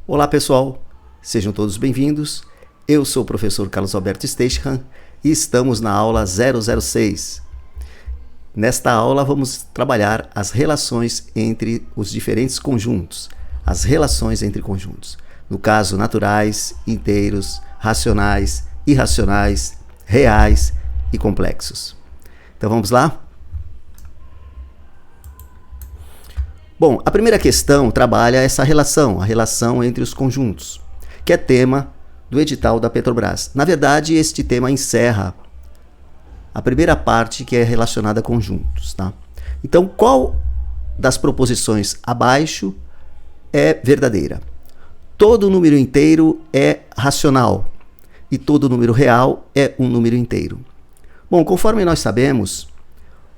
Olá pessoal, sejam todos bem-vindos. Eu sou o professor Carlos Alberto Steichhan e estamos na aula 006. Nesta aula vamos trabalhar as relações entre os diferentes conjuntos, as relações entre conjuntos. No caso, naturais, inteiros, racionais, irracionais, reais e complexos. Então vamos lá? Bom, a primeira questão trabalha essa relação, a relação entre os conjuntos, que é tema do edital da Petrobras. Na verdade, este tema encerra a primeira parte que é relacionada a conjuntos, tá? Então, qual das proposições abaixo é verdadeira? Todo número inteiro é racional e todo número real é um número inteiro. Bom, conforme nós sabemos,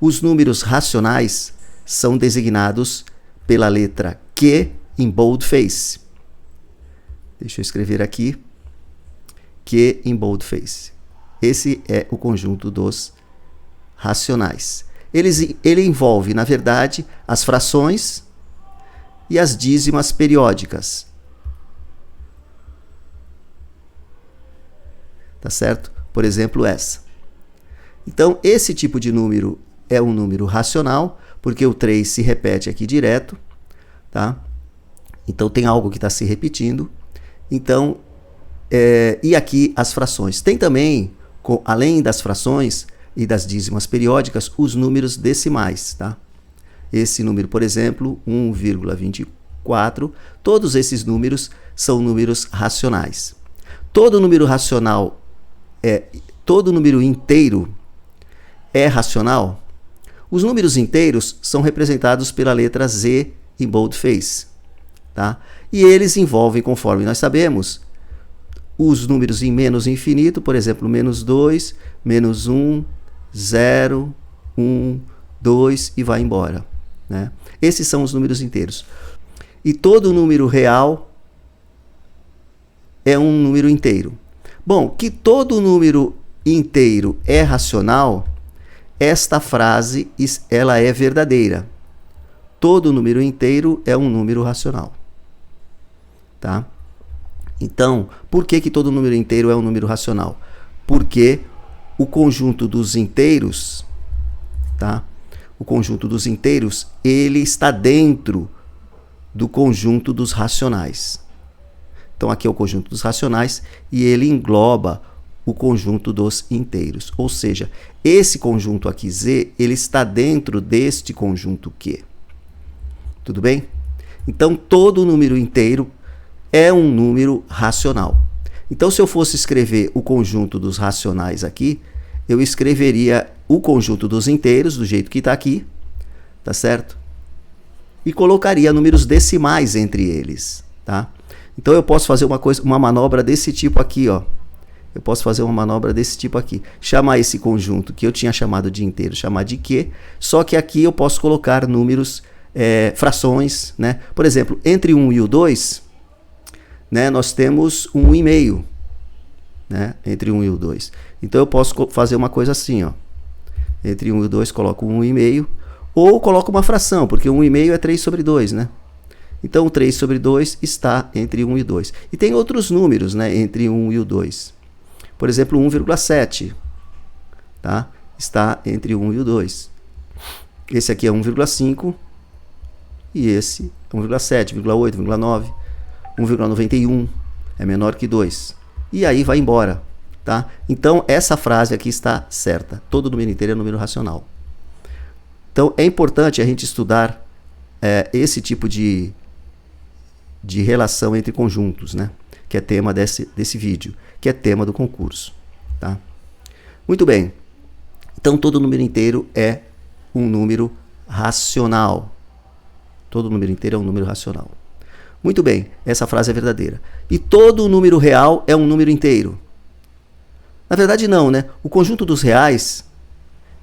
os números racionais são designados pela letra Q em boldface. Deixa eu escrever aqui. Q em boldface. Esse é o conjunto dos racionais. Ele envolve, na verdade, as frações e as dízimas periódicas. Tá certo? Por exemplo, essa. Então, esse tipo de número é um número racional, porque o 3 se repete aqui direto, tá? Então tem algo que está se repetindo. Então, e aqui as frações. Tem também, além das frações e das dízimas periódicas, os números decimais, tá? Esse número, por exemplo, 1,24, todos esses números são números racionais. Todo número racional todo número inteiro é racional? Os números inteiros são representados pela letra Z em boldface, tá? E eles envolvem, conforme nós sabemos, os números em menos infinito, por exemplo, menos 2, menos 1, 0, 1, 2 e vai embora, né? Esses são os números inteiros. E todo número real é um número inteiro. Bom, que todo número inteiro é racional, esta frase ela é verdadeira. Todo número inteiro é um número racional. Tá? Então, por que todo número inteiro é um número racional? Porque o conjunto dos inteiros, tá? O conjunto dos inteiros, ele está dentro do conjunto dos racionais. Então, aqui é o conjunto dos racionais e ele engloba o conjunto dos inteiros. Ou seja, esse conjunto aqui Z, ele está dentro deste conjunto Q. Tudo bem? Então, todo número inteiro é um número racional. Então, se eu fosse escrever o conjunto dos racionais aqui, eu escreveria o conjunto dos inteiros, do jeito que está aqui, tá certo? E colocaria números decimais entre eles, tá? Então, eu posso fazer uma manobra desse tipo aqui, ó. Eu posso fazer uma manobra desse tipo aqui. Chamar esse conjunto que eu tinha chamado de inteiro, chamar de Q, só que aqui eu posso colocar números, frações, né? Por exemplo, entre 1 e o 2, né, nós temos 1,5, né? Entre 1 e o 2. Então eu posso fazer uma coisa assim, ó. Entre 1 e o 2 coloco 1,5, ou coloco uma fração, porque 1,5 é 3 sobre 2, né? Então 3 sobre 2 está entre 1 e 2. E tem outros números, né, entre 1 e o 2. Por exemplo, 1,7, tá? Está entre 1 e o 2. Esse aqui é 1,5 e esse é 1,7, 1,8, 1,9, 1,91 é menor que 2. E aí vai embora, tá? Então, essa frase aqui está certa. Todo número inteiro é número racional. Então, é importante a gente estudar esse tipo de relação entre conjuntos, né? Que é tema desse vídeo, que é tema do concurso, tá? Muito bem. Então, todo número inteiro é um número racional. Todo número inteiro é um número racional. Muito bem, essa frase é verdadeira. E todo número real é um número inteiro? Na verdade, não, né? O conjunto dos reais,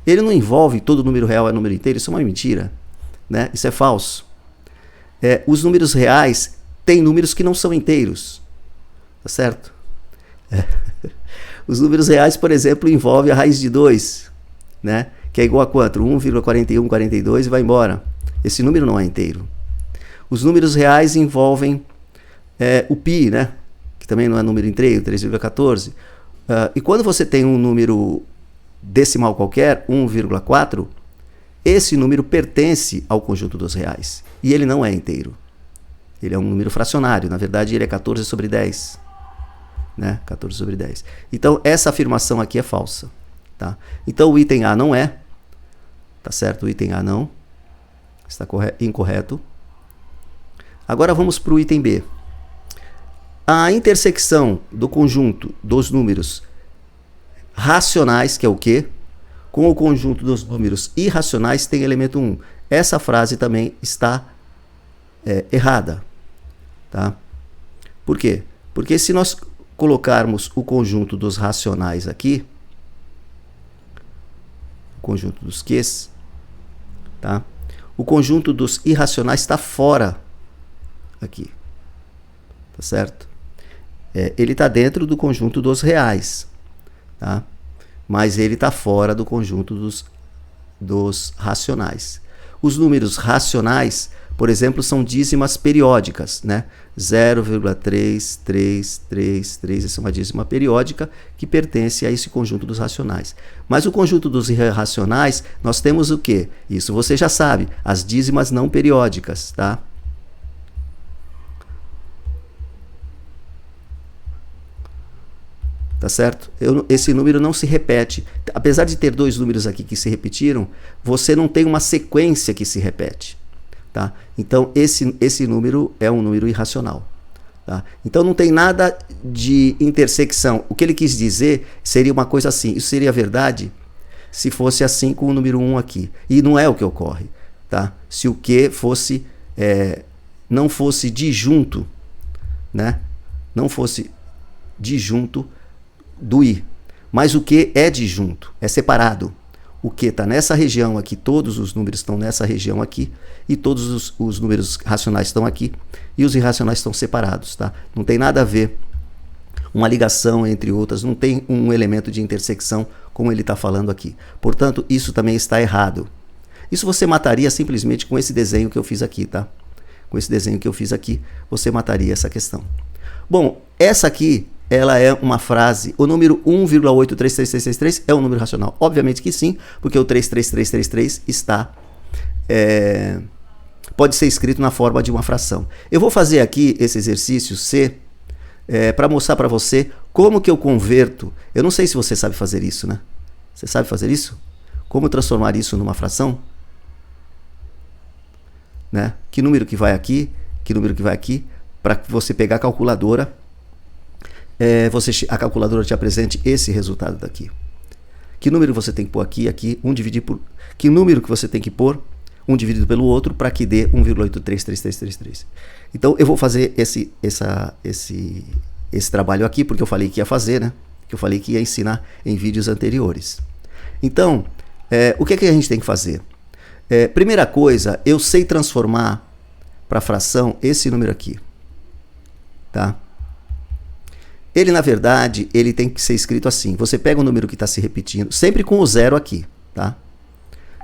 ele não envolve todo número real é número inteiro. Isso é uma mentira, né? Isso é falso. Os números reais têm números que não são inteiros. Tá certo? Os números reais, por exemplo, envolvem a raiz de 2, né? Que é igual a quanto? 1,4142 e vai embora. Esse número não é inteiro. Os números reais envolvem o π, né? Que também não é número inteiro, 3,14. E quando você tem um número decimal qualquer, 1,4, esse número pertence ao conjunto dos reais. E ele não é inteiro. Ele é um número fracionário. Na verdade, ele é 14 sobre 10. Né? 14 sobre 10. Então, essa afirmação aqui é falsa. Tá? Então, o item A não é. Tá certo? O item A não. Está incorreto. Agora vamos para o item B. A intersecção do conjunto dos números racionais, que é o quê? Com o conjunto dos números irracionais tem elemento 1. Essa frase também está errada. Tá? Por quê? Porque se nós colocarmos o conjunto dos racionais aqui, o conjunto dos Qs, tá? O conjunto dos irracionais está fora aqui. Tá certo? Ele está dentro do conjunto dos reais. Tá? Mas ele está fora do conjunto dos racionais. Os números racionais, por exemplo, são dízimas periódicas, né? 0,3333, essa é uma dízima periódica que pertence a esse conjunto dos racionais. Mas o conjunto dos irracionais, nós temos o quê? Isso você já sabe, as dízimas não periódicas, tá? Tá certo? Esse número não se repete. Apesar de ter dois números aqui que se repetiram, você não tem uma sequência que se repete. Tá? Então, esse número é um número irracional. Tá? Então, não tem nada de intersecção. O que ele quis dizer seria uma coisa assim. Isso seria verdade se fosse assim com o número 1 aqui. E não é o que ocorre. Tá? Se o Q fosse, não fosse disjunto, né? Não fosse disjunto do I. Mas o Q é disjunto, é separado. O Q está nessa região aqui, todos os números estão nessa região aqui, e todos os números racionais estão aqui, e os irracionais estão separados. Tá? Não tem nada a ver uma ligação entre outras, não tem um elemento de intersecção como ele está falando aqui. Portanto, isso também está errado. Isso você mataria simplesmente com esse desenho que eu fiz aqui. Tá? Com esse desenho que eu fiz aqui, você mataria essa questão. Bom, essa aqui ela é uma frase, o número 1,833333 é um número racional? Obviamente que sim, porque o 33333 está, pode ser escrito na forma de uma fração. Eu vou fazer aqui esse exercício C para mostrar para você como que eu converto. Eu não sei se você sabe fazer isso, né? Você sabe fazer isso? Como transformar isso numa fração? Né? Que número que vai aqui? Que número que vai aqui? Para você pegar a calculadora, a calculadora te apresente esse resultado daqui. Que número você tem que pôr aqui, aqui, 1 dividido por... Que número que você tem que pôr, 1 dividido pelo outro, para que dê 1,833333. Então, eu vou fazer esse trabalho aqui, porque eu falei que ia fazer, né? Que eu falei que ia ensinar em vídeos anteriores. Então, o que é que a gente tem que fazer? Primeira coisa, eu sei transformar para fração esse número aqui. Tá? Ele, na verdade, ele tem que ser escrito assim. Você pega o número que está se repetindo, sempre com o zero aqui. Tá?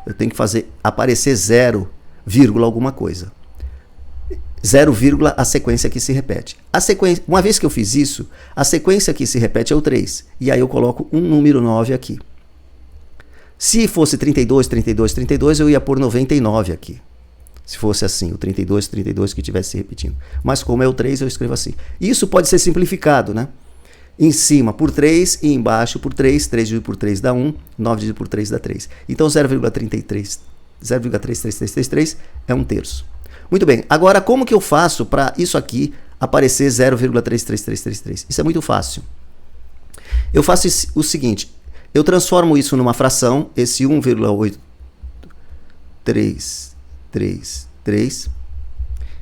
Eu tenho que fazer aparecer 0, vírgula alguma coisa. 0, vírgula a sequência que se repete. A sequência, uma vez que eu fiz isso, a sequência que se repete é o 3. E aí eu coloco um número 9 aqui. Se fosse 32, 32, 32, eu ia pôr 99 aqui. Se fosse assim, o 32, 32 que estivesse se repetindo. Mas como é o 3, eu escrevo assim. Isso pode ser simplificado, né? Em cima por 3 e embaixo por 3. 3 dividido por 3 dá 1. 9 dividido por 3 dá 3. Então 0,3333 é 1/3. Muito bem. Agora, como que eu faço para isso aqui aparecer 0,33333? Isso é muito fácil. Eu faço o seguinte. Eu transformo isso numa fração. Esse 1,833.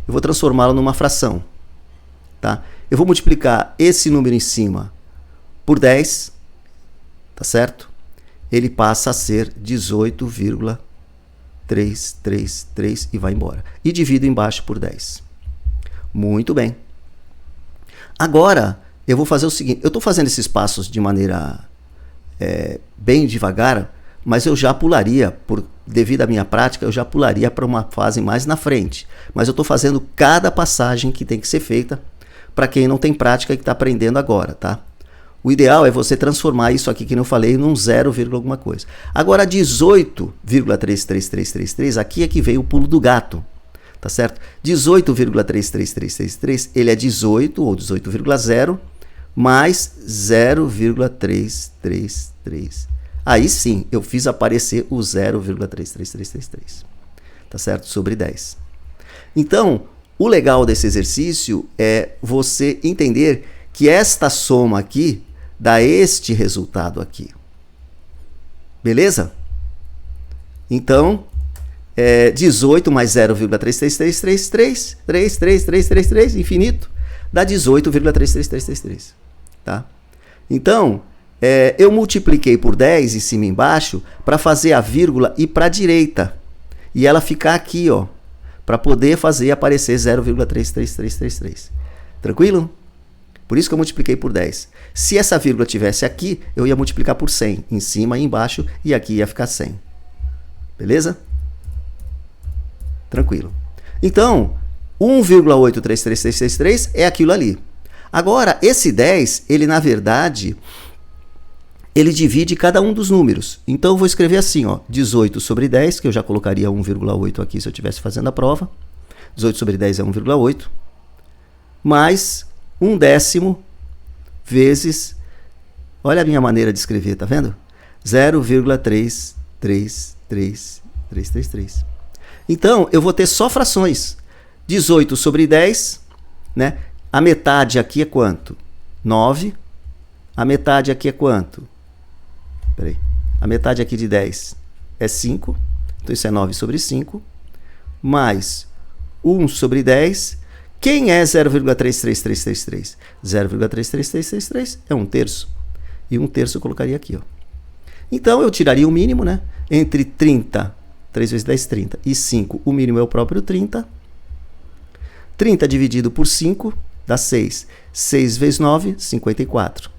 Eu vou transformá-lo numa fração. Tá? Eu vou multiplicar esse número em cima por 10, tá certo? Ele passa a ser 18,333 e vai embora. E divido embaixo por 10. Muito bem. Agora, eu vou fazer o seguinte. Eu estou fazendo esses passos de maneira bem devagar, mas eu já pularia, devido à minha prática, eu já pularia para uma fase mais na frente. Mas eu estou fazendo cada passagem que tem que ser feita para quem não tem prática e que está aprendendo agora, tá? O ideal é você transformar isso aqui que eu falei num 0, alguma coisa. Agora 18,33333, aqui é que veio o pulo do gato, tá certo? 18,33333, ele é 18 ou 18,0 mais 0,333. Aí sim, eu fiz aparecer o 0,33333, tá certo? Sobre 10. Então, o legal desse exercício é você entender que esta soma aqui dá este resultado aqui. Beleza? Então, 18 mais 0,33333, infinito, dá 18,33333. Tá? Então, eu multipliquei por 10 em cima e embaixo para fazer a vírgula ir para a direita. E ela ficar aqui, ó, para poder fazer aparecer 0,33333. Tranquilo? Por isso que eu multipliquei por 10. Se essa vírgula tivesse aqui, eu ia multiplicar por 100, em cima e embaixo, e aqui ia ficar 100. Beleza? Tranquilo. Então, 1,83333 é aquilo ali. Agora, esse 10, ele na verdade, ele divide cada um dos números. Então, eu vou escrever assim, ó, 18 sobre 10, que eu já colocaria 1,8 aqui se eu estivesse fazendo a prova. 18 sobre 10 é 1,8. Mais 1/10 vezes, olha a minha maneira de escrever, tá vendo? 0,33333. Então, eu vou ter só frações. 18 sobre 10, né? A metade aqui é quanto? 9. A metade aqui é quanto? Peraí. A metade aqui de 10 é 5. Então, isso é 9 sobre 5. Mais 1 sobre 10. Quem é 0,33333? 0,33333 é 1/3. E 1/3 eu colocaria aqui, ó. Então, eu tiraria o mínimo, né? Entre 30, 3 vezes 10, 30, e 5, o mínimo é o próprio 30. 30 dividido por 5 dá 6. 6 vezes 9, 54.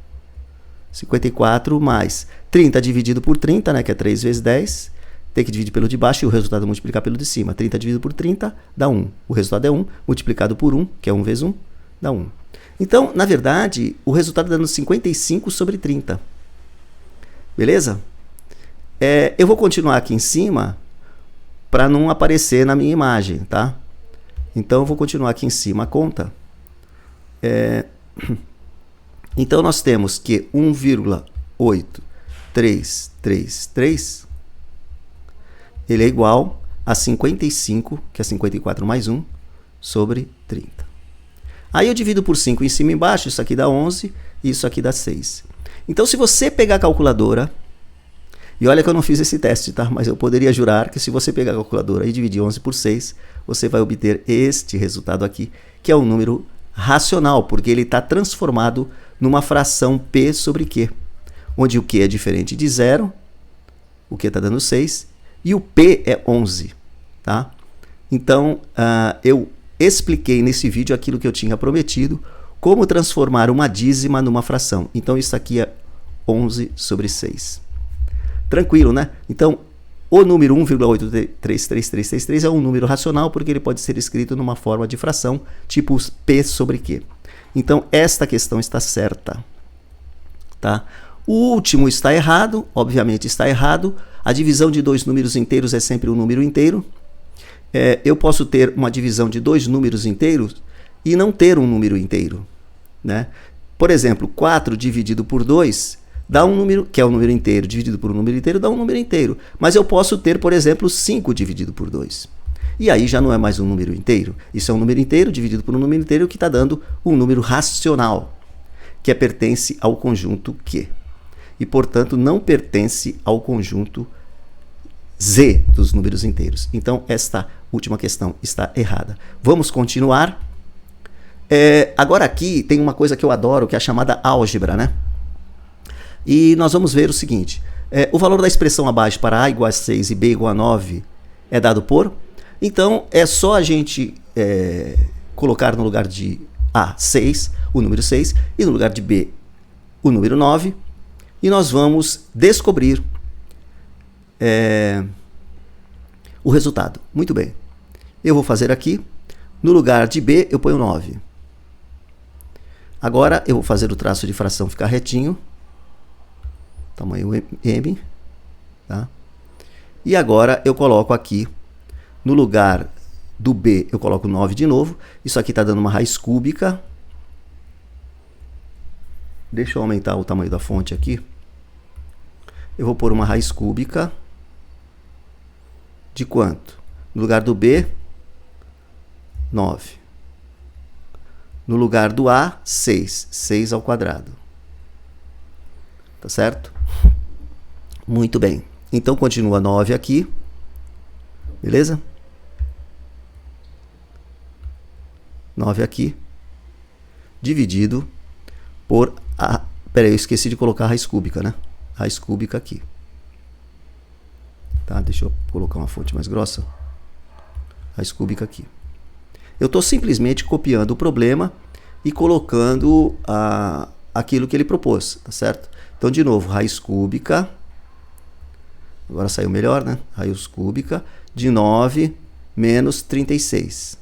54 mais 30 dividido por 30, né? Que é 3 vezes 10. Tem que dividir pelo de baixo e o resultado é multiplicar pelo de cima. 30 dividido por 30 dá 1. O resultado é 1, multiplicado por 1, que é 1 vezes 1, dá 1. Então, na verdade, o resultado está dando 55 sobre 30. Beleza? Eu vou continuar aqui em cima para não aparecer na minha imagem, tá? Então, eu vou continuar aqui em cima a conta. Então, nós temos que 1,833 ele é igual a 55, que é 54 mais 1, sobre 30. Aí eu divido por 5 em cima e embaixo, isso aqui dá 11, e isso aqui dá 6. Então, se você pegar a calculadora, e olha que eu não fiz esse teste, tá? Mas eu poderia jurar que se você pegar a calculadora e dividir 11 por 6, você vai obter este resultado aqui, que é um número racional, porque ele está transformado numa fração P sobre Q, onde o Q é diferente de 0, o Q está dando 6, e o P é 11, tá? Então, eu expliquei nesse vídeo aquilo que eu tinha prometido, como transformar uma dízima numa fração. Então, isso aqui é 11 sobre 6. Tranquilo, né? Então, o número 1,83333 é um número racional, porque ele pode ser escrito numa forma de fração, tipo P sobre Q. Então, esta questão está certa, tá? O último está errado, obviamente está errado. A divisão de dois números inteiros é sempre um número inteiro. Eu posso ter uma divisão de dois números inteiros e não ter um número inteiro, né? Por exemplo, 4 dividido por 2 dá um número, que é um número inteiro, dividido por um número inteiro, dá um número inteiro. Mas eu posso ter, por exemplo, 5 dividido por 2. E aí já não é mais um número inteiro. Isso é um número inteiro dividido por um número inteiro que está dando um número racional, que pertence ao conjunto Q. E, portanto, não pertence ao conjunto Z dos números inteiros. Então, esta última questão está errada. Vamos continuar. Agora aqui tem uma coisa que eu adoro, que é a chamada álgebra, né? E nós vamos ver o seguinte. O valor da expressão abaixo para A igual a 6 e B igual a 9 é dado por... Então, é só a gente colocar no lugar de A, 6, o número 6, e no lugar de B, o número 9, e nós vamos descobrir o resultado. Muito bem. Eu vou fazer aqui, no lugar de B, eu ponho 9. Agora eu vou fazer o traço de fração ficar retinho. Tamanho M. Tá? E agora eu coloco aqui, no lugar do B, eu coloco 9 de novo. Isso aqui está dando uma raiz cúbica. Deixa eu aumentar o tamanho da fonte aqui. Eu vou pôr uma raiz cúbica de quanto? No lugar do B, 9. No lugar do A, 6. 6 ao quadrado. Tá certo? Muito bem. Então, continua 9 aqui. Beleza? 9 aqui. Dividido por a... Peraí, eu esqueci de colocar a raiz cúbica, né? Raiz cúbica aqui. Tá? Deixa eu colocar uma fonte mais grossa. Raiz cúbica aqui. Eu estou simplesmente copiando o problema e colocando aquilo que ele propôs, tá certo? Então, de novo, raiz cúbica. Agora saiu melhor, né? Raiz cúbica de 9 menos 36.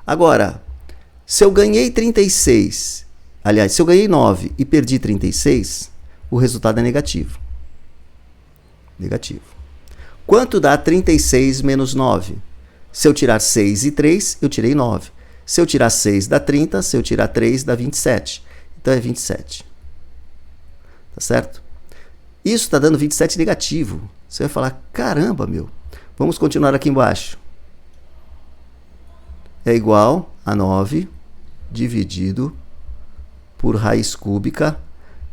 Agora, se eu ganhei 36, aliás, se eu ganhei 9 e perdi 36, o resultado é negativo. Negativo. Quanto dá 36 menos 9? Se eu tirar 6 e 3, eu tirei 9. Se eu tirar 6 dá 30, se eu tirar 3 dá 27. Então é 27. Tá certo? Isso está dando 27 negativo. Você vai falar, caramba, meu. Vamos continuar aqui embaixo. É igual a 9 dividido por raiz cúbica.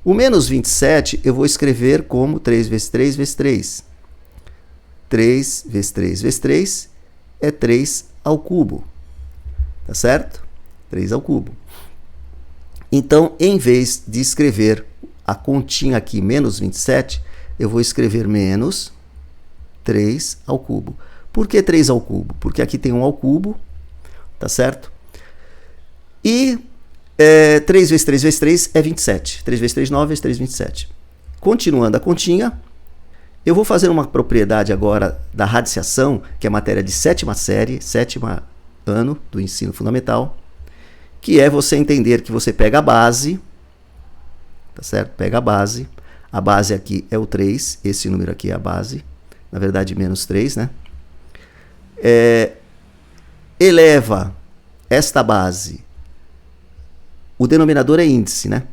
O menos 27 eu vou escrever como 3 vezes 3 vezes 3. 3 vezes 3 vezes 3 é 3 ao cubo. Tá certo? 3 ao cubo. Então, em vez de escrever a continha aqui, menos 27, eu vou escrever menos 3 ao cubo. Por que 3 ao cubo? Porque aqui tem 1 ao cubo, tá certo? E 3 vezes 3 vezes 3 é 27. 3 vezes 3, 9 vezes 3, 27. Continuando a continha, eu vou fazer uma propriedade agora da radiciação, que é matéria de sétima série, sétimo ano do ensino fundamental, que é você entender que você pega a base, tá certo? Pega a base aqui é o 3, esse número aqui é a base, na verdade menos 3, né? Eleva esta base, o denominador é índice, né?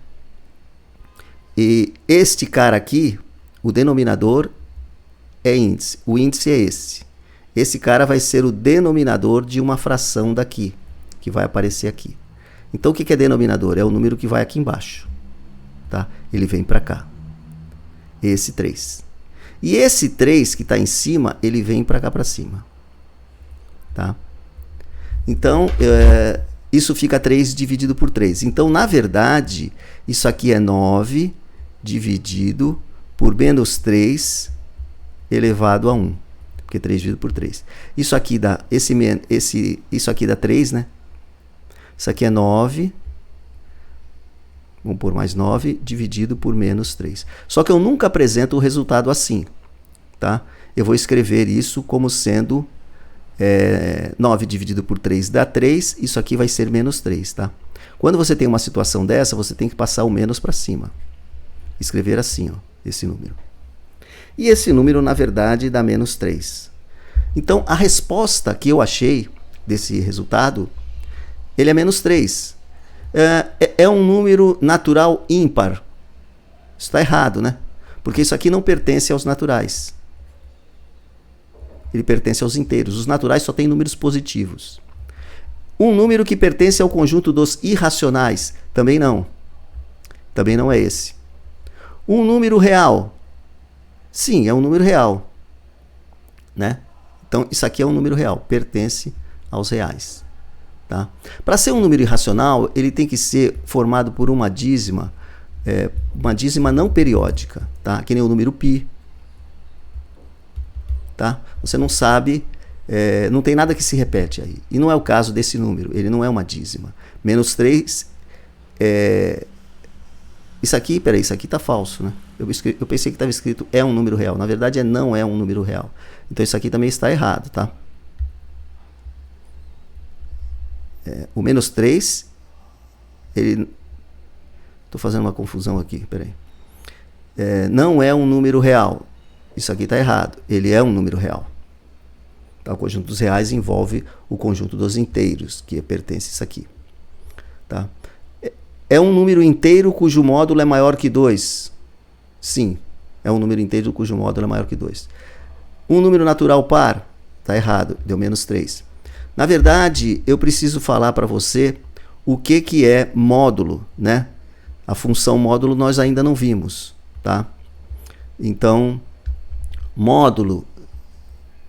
E este cara aqui, o denominador é índice, o índice é esse. Esse cara vai ser o denominador de uma fração daqui, que vai aparecer aqui. Então o que é denominador? É o número que vai aqui embaixo. Tá? Ele vem para cá. Esse 3. E esse 3 que está em cima, ele vem para cá para cima. Tá? Então, isso fica 3 dividido por 3. Então, na verdade, isso aqui é 9 dividido por menos 3 elevado a 1. Porque 3 dividido por 3. Isso aqui dá, isso aqui dá 3, né? Isso aqui é 9. Vamos pôr mais 9 dividido por menos 3. Só que eu nunca apresento o resultado assim. Tá? Eu vou escrever isso como sendo 9 dividido por 3 dá 3. Isso aqui vai ser menos 3. Tá? Quando você tem uma situação dessa, você tem que passar o menos para cima. Escrever assim, ó, esse número. E esse número, na verdade, dá menos 3. Então, a resposta que eu achei desse resultado, ele é menos 3. É um número natural ímpar. Isso está errado, né? Porque isso aqui não pertence aos naturais. Ele pertence aos inteiros. Os naturais só têm números positivos. Um número que pertence ao conjunto dos irracionais, também não. Também não é esse. Um número real. Sim, é um número real. Né? Então, isso aqui é um número real. Pertence aos reais. Tá? Para ser um número irracional, ele tem que ser formado por uma dízima não periódica, tá? Que nem o número π. Tá? Você não sabe, não tem nada que se repete aí. E não é o caso desse número, ele não é uma dízima. Menos 3, isso aqui está falso, né? Eu pensei que estava escrito é um número real. Na verdade, não é um número real. Então, isso aqui também está errado, tá? O menos 3 Estou fazendo uma confusão aqui, peraí. Não é um número real. Isso aqui está errado. Ele é um número real. Tá? O conjunto dos reais envolve o conjunto dos inteiros, que pertence a isso aqui. Tá? É um número inteiro cujo módulo é maior que 2. Sim, é um número inteiro cujo módulo é maior que 2. Um número natural par? Está errado, deu menos 3. Na verdade, eu preciso falar para você o que é módulo, né? A função módulo nós ainda não vimos, tá? Então, módulo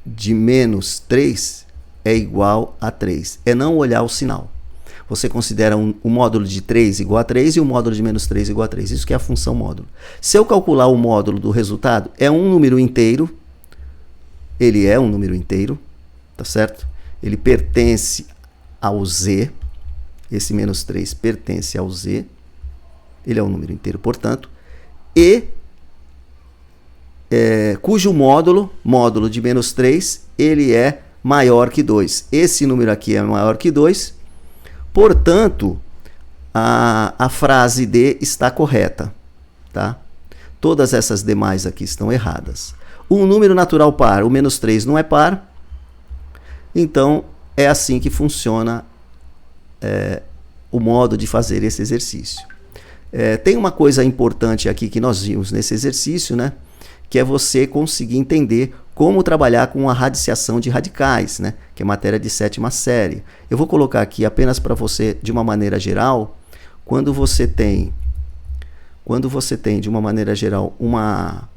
de menos 3 é igual a 3. É não olhar o sinal. Você considera o módulo de 3 igual a 3 e o módulo de menos 3 igual a 3. Isso que é a função módulo. Se eu calcular o módulo do resultado, é um número inteiro. Ele é um número inteiro, tá certo? Ele pertence ao z. Esse menos 3 pertence ao z. Ele é um número inteiro, portanto. E cujo módulo de menos 3, ele é maior que 2. Esse número aqui é maior que 2. Portanto, a frase D está correta. Tá? Todas essas demais aqui estão erradas. Um número natural par, o menos 3 não é par. Então, é assim que funciona o modo de fazer esse exercício. Tem uma coisa importante aqui que nós vimos nesse exercício, né? Que é você conseguir entender como trabalhar com a radiciação de radicais, né? Que é matéria de 7ª série. Eu vou colocar aqui apenas para você, de uma maneira geral, quando você tem de uma maneira geral uma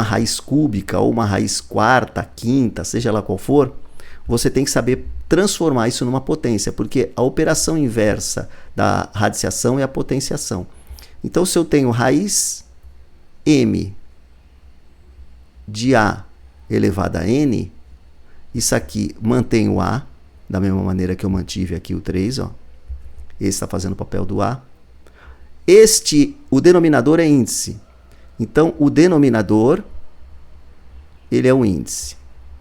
raiz cúbica ou uma raiz quarta, quinta, seja lá qual for, você tem que saber transformar isso numa potência, porque a operação inversa da radiciação é a potenciação. Então, se eu tenho raiz m de a elevado a n, isso aqui mantém o a, da mesma maneira que eu mantive aqui o 3, ó. Esse está fazendo o papel do a. O denominador é índice. Então, o denominador, ele é um índice.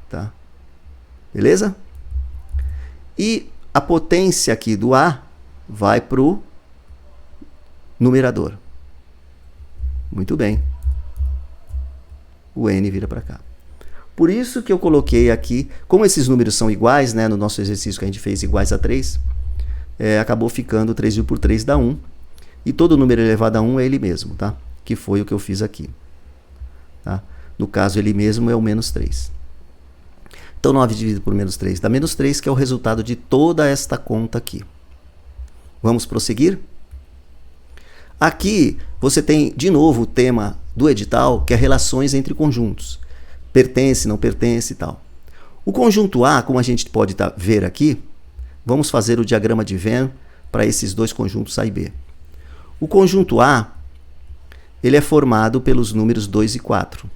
Tá? Beleza? E a potência aqui do a vai para o numerador. Muito bem. O n vira para cá. Por isso que eu coloquei aqui, como esses números são iguais, né, no nosso exercício que a gente fez iguais a 3, acabou ficando 3 por 3 dá 1. E todo número elevado a 1 é ele mesmo, tá? Que foi o que eu fiz aqui. Tá? No caso, ele mesmo é o menos 3. Então, 9 dividido por menos 3 dá menos 3, que é o resultado de toda esta conta aqui. Vamos prosseguir? Aqui, você tem, de novo, o tema do edital, que é relações entre conjuntos. Pertence, não pertence e tal. O conjunto A, como a gente pode ver aqui, vamos fazer o diagrama de Venn para esses dois conjuntos A e B. O conjunto A, ele é formado pelos números 2 e 4.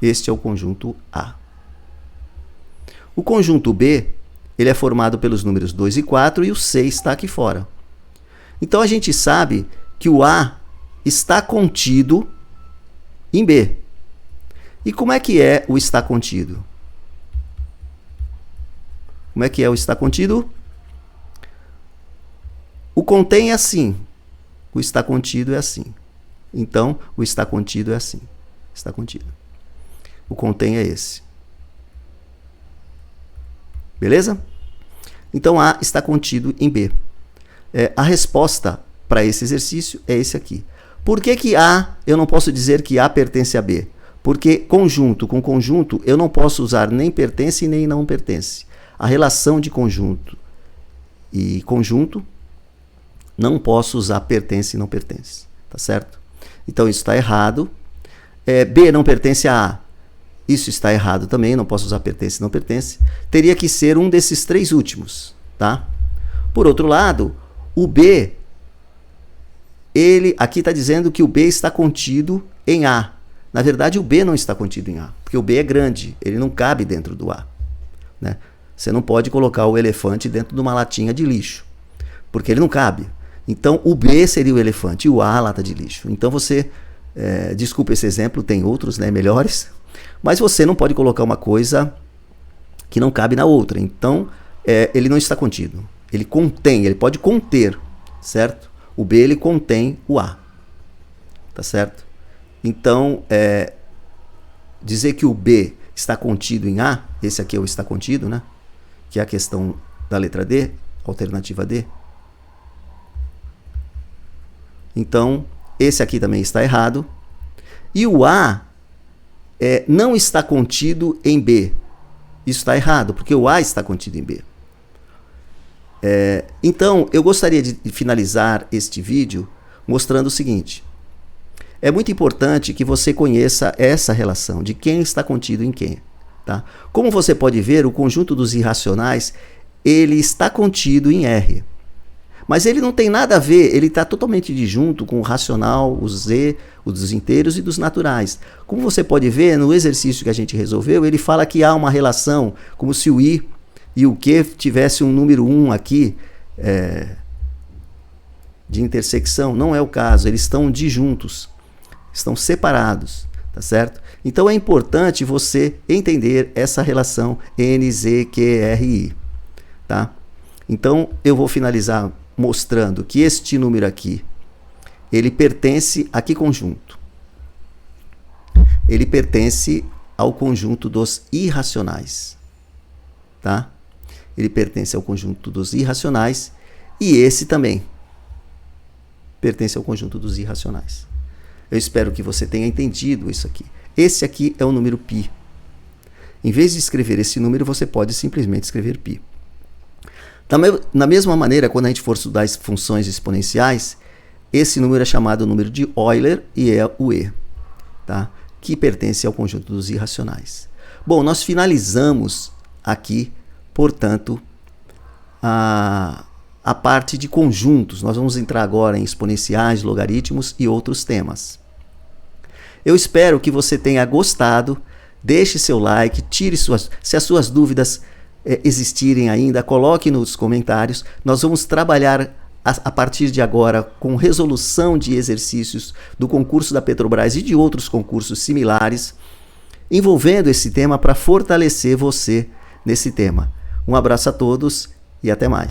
Este é o conjunto A. O conjunto B, ele é formado pelos números 2 e 4 e o 6 está aqui fora. Então, a gente sabe que o A está contido em B. E como é que é o está contido? Como é que é o está contido? O contém é assim. O está contido é assim. Então, o está contido é assim. Está contido. O contém é esse. Beleza? Então, A está contido em B. A resposta para esse exercício é esse aqui. Por que A, eu não posso dizer que A pertence a B? Porque conjunto com conjunto, eu não posso usar nem pertence nem não pertence. A relação de conjunto e conjunto, não posso usar pertence e não pertence. Tá certo? Então, isso está errado. B não pertence a A. Isso está errado também, não posso usar pertence e não pertence. Teria que ser um desses três últimos. Tá? Por outro lado, o B, aqui está dizendo que o B está contido em A. Na verdade, o B não está contido em A, porque o B é grande, ele não cabe dentro do A. Né? Você não pode colocar o elefante dentro de uma latinha de lixo, porque ele não cabe. Então, o B seria o elefante e o A a lata de lixo. Então, você, desculpa esse exemplo, tem outros, né, melhores, mas você não pode colocar uma coisa que não cabe na outra. Então, ele não está contido. Ele contém, ele pode conter. certo? O B ele contém o A, tá certo? Então, dizer que o B está contido em A, esse aqui é o está contido, né? Que é a questão da letra D, alternativa D. Então, esse aqui também está errado. E o A não está contido em B. Isso está errado, porque o A está contido em B. Então, eu gostaria de finalizar este vídeo mostrando o seguinte. É muito importante que você conheça essa relação de quem está contido em quem. Tá? Como você pode ver, o conjunto dos irracionais ele está contido em R. Mas ele não tem nada a ver, ele está totalmente disjunto com o racional, o Z, o dos inteiros e dos naturais. Como você pode ver, no exercício que a gente resolveu, ele fala que há uma relação, como se o I e o Q tivesse um número 1 aqui, de intersecção. Não é o caso, eles estão disjuntos, estão separados, tá certo? Então é importante você entender essa relação N, Z, Q, R, I, tá? Então eu vou finalizar mostrando que este número aqui, ele pertence a que conjunto? Ele pertence ao conjunto dos irracionais, tá? Ele pertence ao conjunto dos irracionais e esse também pertence ao conjunto dos irracionais. Eu espero que você tenha entendido isso aqui. Esse aqui é o número π. Em vez de escrever esse número, você pode simplesmente escrever π. Da mesma maneira, quando a gente for estudar as funções exponenciais, esse número é chamado número de Euler e é o E, tá? Que pertence ao conjunto dos irracionais. Bom, nós finalizamos aqui, portanto, a parte de conjuntos. Nós vamos entrar agora em exponenciais, logaritmos e outros temas. Eu espero que você tenha gostado. Deixe seu like, se as suas dúvidas existirem ainda, coloque nos comentários. Nós vamos trabalhar a partir de agora com resolução de exercícios do concurso da Petrobras e de outros concursos similares, envolvendo esse tema para fortalecer você nesse tema. Um abraço a todos e até mais.